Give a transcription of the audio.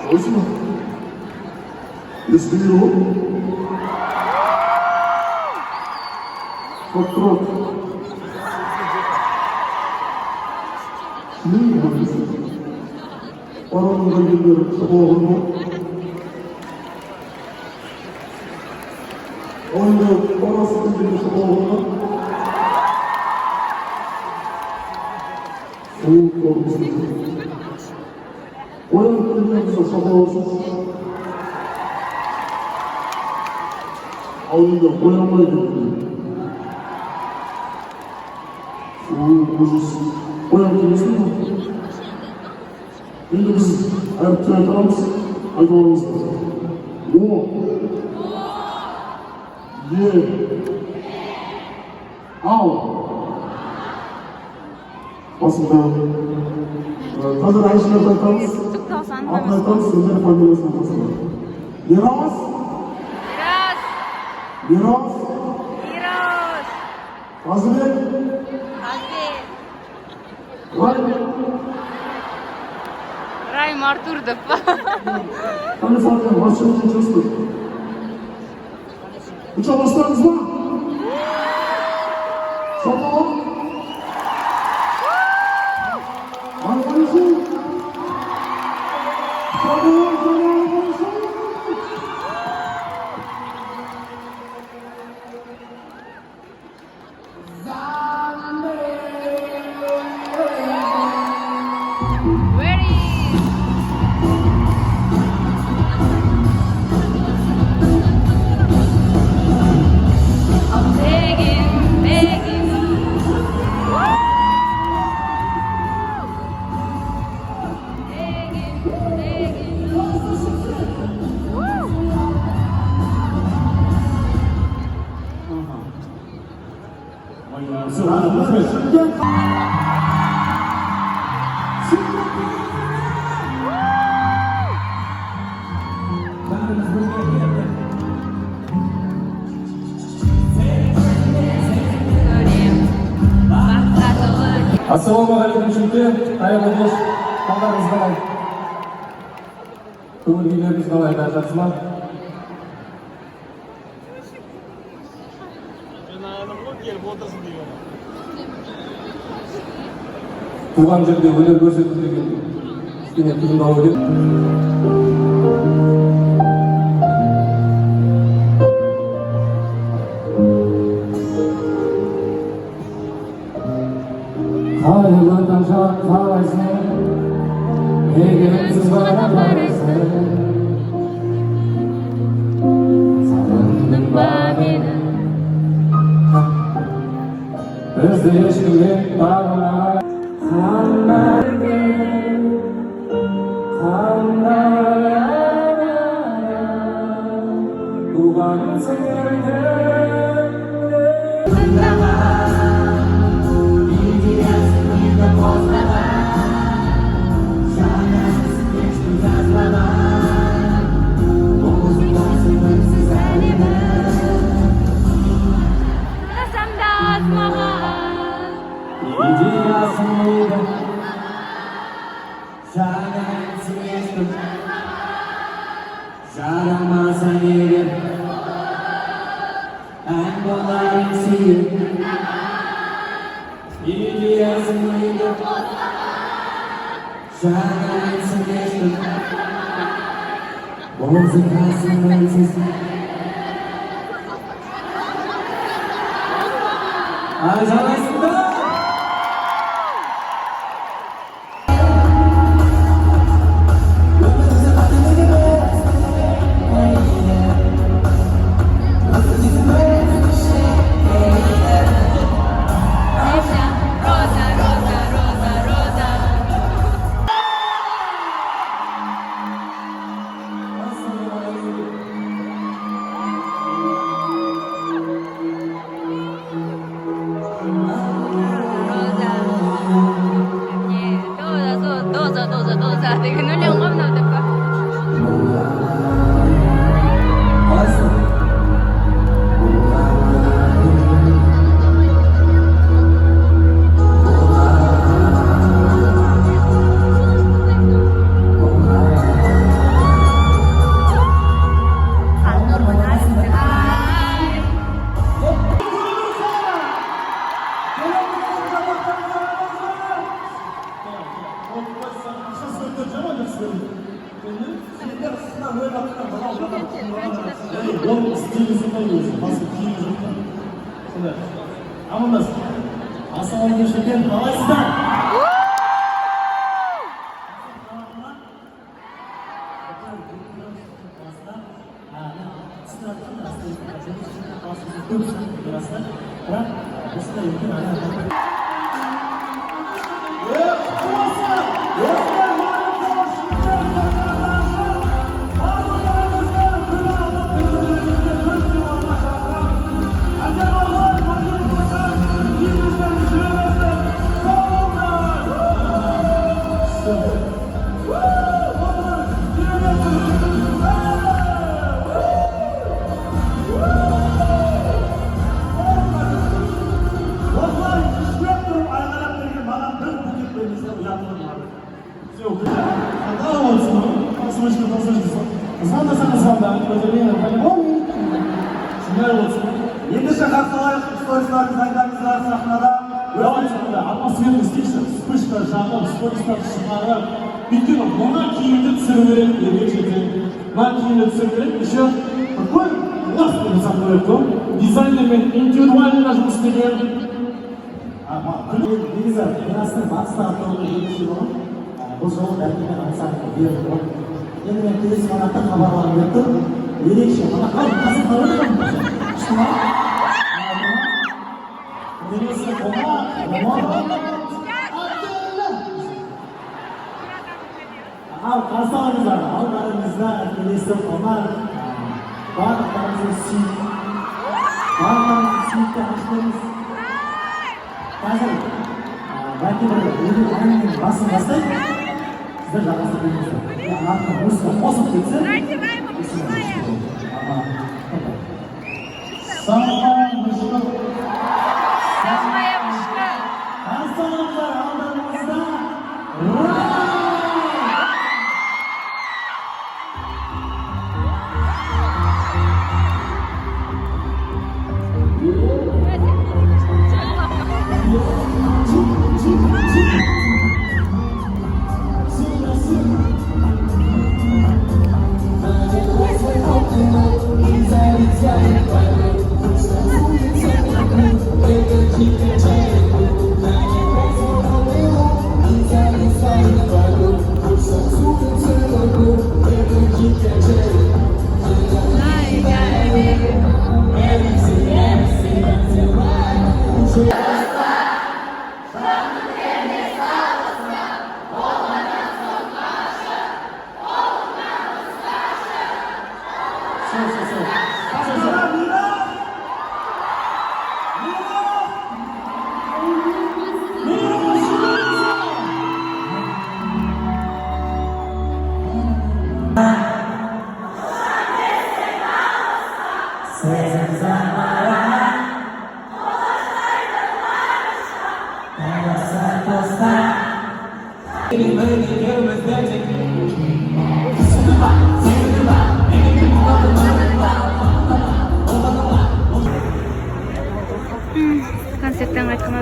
어디서? Is you? Foxtrot. Kimin hangisi? Oranın gönüllüleri sabahını oyunda orası gönüllü sabahını soğuk olmuştur. Oyanıp gönüllülerimize sabah olsun. Oyunda boyanmayı gönüllü. Soğuk olmuştur. Oyanıp mı? Şimdi biz erkeğe atamız, hayvanımız lazım. O. Ye. Al. Aslında hazır Ayşe'yle atamız, atla atamız, sözleri faydalasına atasın. Miras. Miras. Hazır. Райм Артурдов. Hani zaten başımızın çalıştık. Uçağa başlarınız mı? Sabah. Arkadaşım. Sabah. Assalomualaikum Chunki, xayrli kech, xabaringiz qalay? Ko'ngilligingiz qalay, barchasizmi? Tuğan жерде өнер көрсету деген кішкене қиындау екен. Қайырлы таң шақ қалайсың, егерсіз бара барайсың. Сағындың ба мені, бізді ешкімге бағалай. Қандай туған сендерді Жарамаса егер ән болайын сүйіп идеясың егер жарайсың ешкім музыкасын мәнсіз жарайсың ба? Сендер сына өліп жатқан мынау ол істеген сондай өзі басқа киімі жоқ та сондай амандас ассалаумағалейкум қалайсыздар бірақ осындай үлкен адам ендеше қарсы алайық стористерді айтамыздар сахнада атмосфераны істейікші вспышка жағып стористерді шығарып өйткені мына киімді түсіру керек ерекшелікпен мына киімді түсіру керек еще такой классный жасап қояды ғой дизайнермен индивидуально жұмыс істеген негізі мирастың батыстағы тобы ерекше болған бұл жолы дәркемен ансамблі берді ғой енді мен келесі қонақта хабарлағым келіп тұр ерекше қонақ қасым қалай немесе қонақ ал қарсы алыңыздар алдарыңызда келесі қонақ барлықтарыңызды сүйікті ашқанымыз қазір бәлки бір әңгіменің басын бастайық сіздер жалғастырып беріңіздер артына музыка қосып кетсе концерттен қайтқан